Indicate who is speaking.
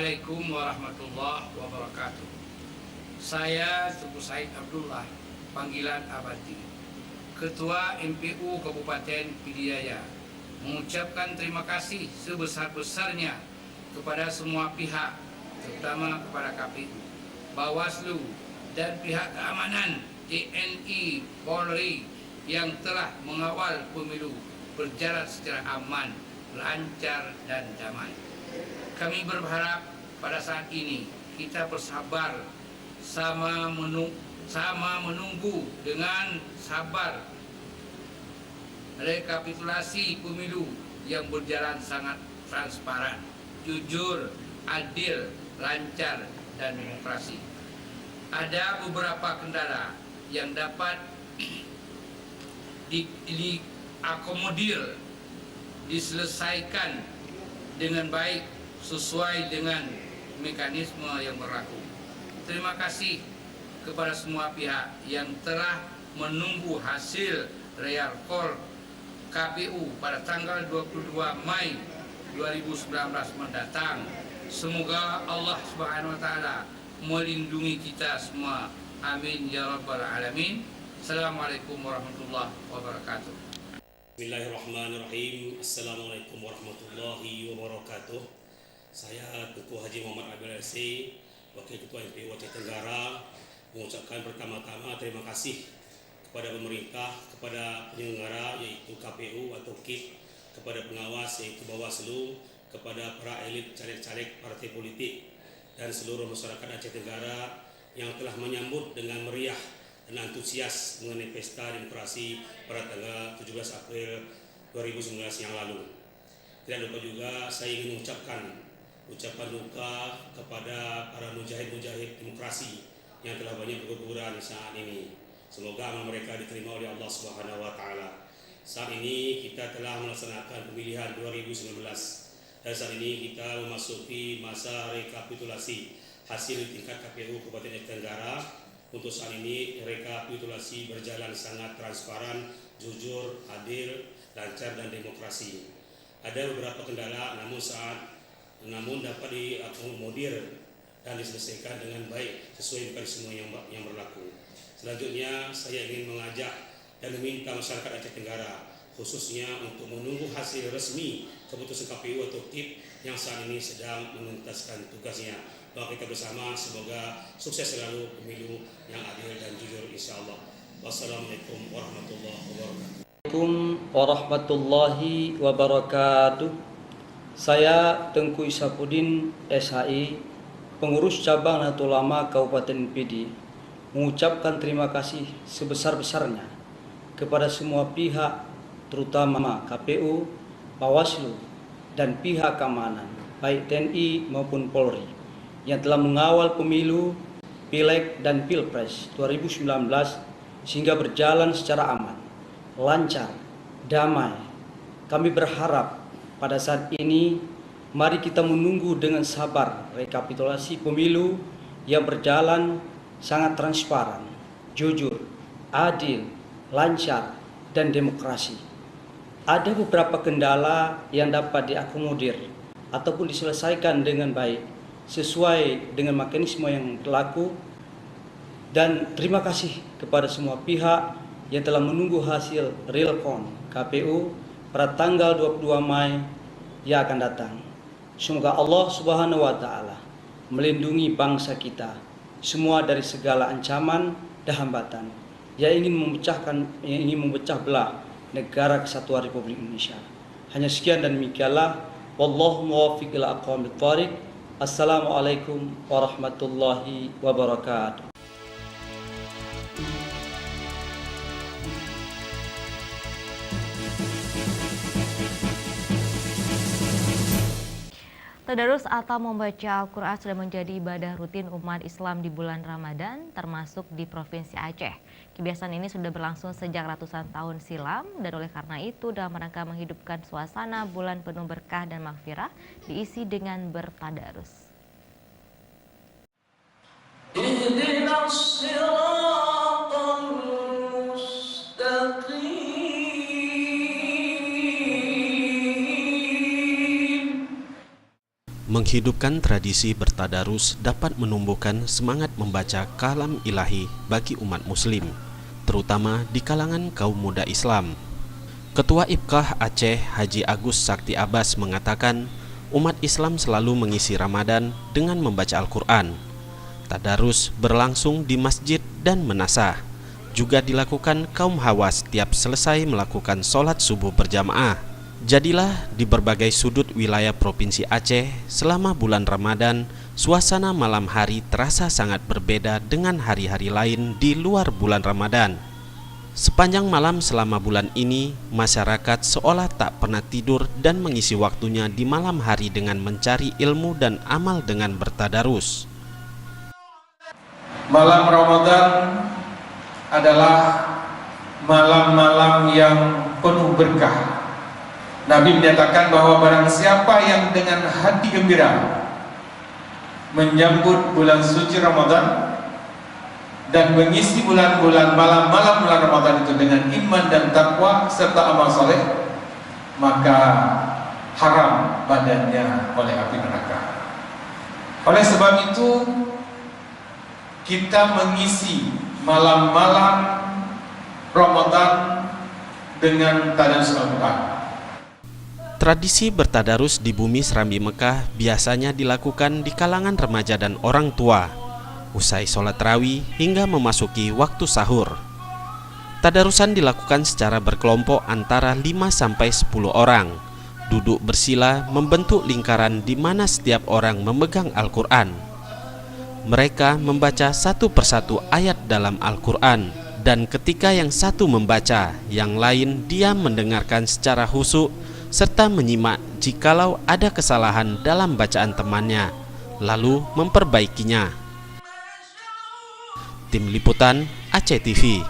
Speaker 1: Assalamualaikum warahmatullahi wabarakatuh. Saya Tuku Said Abdullah, panggilan Abadi, Ketua MPU Kabupaten Pidijaya, mengucapkan terima kasih sebesar-besarnya kepada semua pihak, terutama kepada KPU, Bawaslu, dan pihak keamanan TNI Polri yang telah mengawal pemilu berjalan secara aman, lancar, dan damai. Kami berharap pada saat ini kita bersabar sama menunggu dengan sabar rekapitulasi pemilu yang berjalan sangat transparan, jujur, adil, lancar, dan demokrasi. Ada beberapa kendala yang dapat diakomodir, diselesaikan dengan baik sesuai dengan mekanisme yang berlaku. Terima kasih kepada semua pihak yang telah menunggu hasil realkol KPU pada tanggal 22 Mei 2019 mendatang. Semoga Allah Subhanahu wa taala melindungi kita semua. Amin ya rabbal alamin. Assalamualaikum warahmatullahi wabarakatuh.
Speaker 2: Bismillahirrahmanirrahim. Assalamualaikum warahmatullahi wabarakatuh. Saya Tuku Haji Muhammad Abdul Aziz, Wakil Ketua MPU Aceh Tenggara, mengucapkan pertama-tama terima kasih kepada pemerintah, kepada penyelenggara yaitu KPU atau KIP, kepada pengawas yaitu Bawaslu, kepada para elit caleg-caleg partai politik dan seluruh masyarakat Aceh Tenggara yang telah menyambut dengan meriah dan antusias mengenai pesta demokrasi pada tanggal 17 April 2019 yang lalu. Tidak lupa juga saya ingin mengucapkan ucapan duka kepada para mujahid-mujahid demokrasi yang telah banyak berguguran saat ini. Semoga amal mereka diterima oleh Allah Subhanahu wa taala. Saat ini kita telah melaksanakan pemilihan 2019 dan saat ini kita memasuki masa rekapitulasi hasil tingkat KPU Kabupaten Aceh Tenggara. Untuk saat ini rekapitulasi berjalan sangat transparan, jujur, adil, lancar, dan demokrasi. Ada beberapa kendala namun dapat diakomodir dan diselesaikan dengan baik sesuai mekanisme yang berlaku. Selanjutnya saya ingin mengajak dan meminta masyarakat Aceh Tenggara khususnya untuk menunggu hasil resmi keputusan KPU atau KIP yang saat ini sedang menuntaskan tugasnya. Doa kita bersama semoga sukses selalu pemilu yang adil dan jujur insyaallah. Wassalamualaikum warahmatullahi wabarakatuh.
Speaker 3: Assalamualaikum warahmatullahi wabarakatuh. Saya Tengku Isapuddin SHI, pengurus cabang Nahdlatul Ulama Kabupaten Pidi, mengucapkan terima kasih sebesar-besarnya kepada semua pihak, terutama KPU, Bawaslu, dan pihak keamanan, baik TNI maupun Polri, yang telah mengawal pemilu, Pileg dan Pilpres 2019 sehingga berjalan secara aman, lancar, damai. Kami berharap pada saat ini mari kita menunggu dengan sabar rekapitulasi pemilu yang berjalan sangat transparan, jujur, adil, lancar, dan demokrasi. Ada beberapa kendala yang dapat diakomodir ataupun diselesaikan dengan baik sesuai dengan mekanisme yang berlaku, dan terima kasih kepada semua pihak yang telah menunggu hasil realkon KPU pada tanggal 22 Mei yang akan datang. Semoga Allah Subhanahu wa taala melindungi bangsa kita semua dari segala ancaman dan hambatan yang ingin memecah belah negara kesatuan Republik Indonesia. Hanya sekian dan demikianlah. Wallahu muwaffiq ila aqwamit thoriq. Assalamualaikum warahmatullahi wabarakatuh.
Speaker 4: Tadarus atau membaca Al-Quran sudah menjadi ibadah rutin umat Islam di bulan Ramadan, termasuk di Provinsi Aceh. Kebiasaan ini sudah berlangsung sejak ratusan tahun silam, dan oleh karena itu dalam rangka menghidupkan suasana bulan penuh berkah dan maghfirah diisi dengan bertadarus.
Speaker 5: Menghidupkan tradisi bertadarus dapat menumbuhkan semangat membaca kalam ilahi bagi umat muslim, terutama di kalangan kaum muda Islam. Ketua IPKAH Aceh Haji Agus Sakti Abbas mengatakan, umat Islam selalu mengisi Ramadan dengan membaca Al-Quran. Tadarus berlangsung di masjid dan menasah. Juga dilakukan kaum hawas tiap selesai melakukan sholat subuh berjamaah. Jadilah di berbagai sudut wilayah Provinsi Aceh selama bulan Ramadan, suasana malam hari terasa sangat berbeda dengan hari-hari lain di luar bulan Ramadan. Sepanjang malam selama bulan ini, masyarakat seolah tak pernah tidur dan mengisi waktunya di malam hari dengan mencari ilmu dan amal dengan bertadarus.
Speaker 6: Malam Ramadan adalah malam-malam yang penuh berkah. Nabi menyatakan bahwa barang siapa yang dengan hati gembira menyambut bulan suci Ramadan dan mengisi bulan-bulan malam-malam bulan Ramadan itu dengan iman dan takwa serta amal soleh, maka haram badannya oleh api neraka. Oleh sebab itu, kita mengisi malam-malam Ramadan dengan tadarus Al-Quran.
Speaker 5: Tradisi bertadarus di bumi Serambi Mekah biasanya dilakukan di kalangan remaja dan orang tua, usai sholat tarawih hingga memasuki waktu sahur. Tadarusan dilakukan secara berkelompok antara 5-10 orang, duduk bersila membentuk lingkaran di mana setiap orang memegang Al-Quran. Mereka membaca satu persatu ayat dalam Al-Quran, dan ketika yang satu membaca, yang lain diam mendengarkan secara khusyuk serta menyimak jikalau ada kesalahan dalam bacaan temannya, lalu memperbaikinya. Tim Liputan Aceh TV.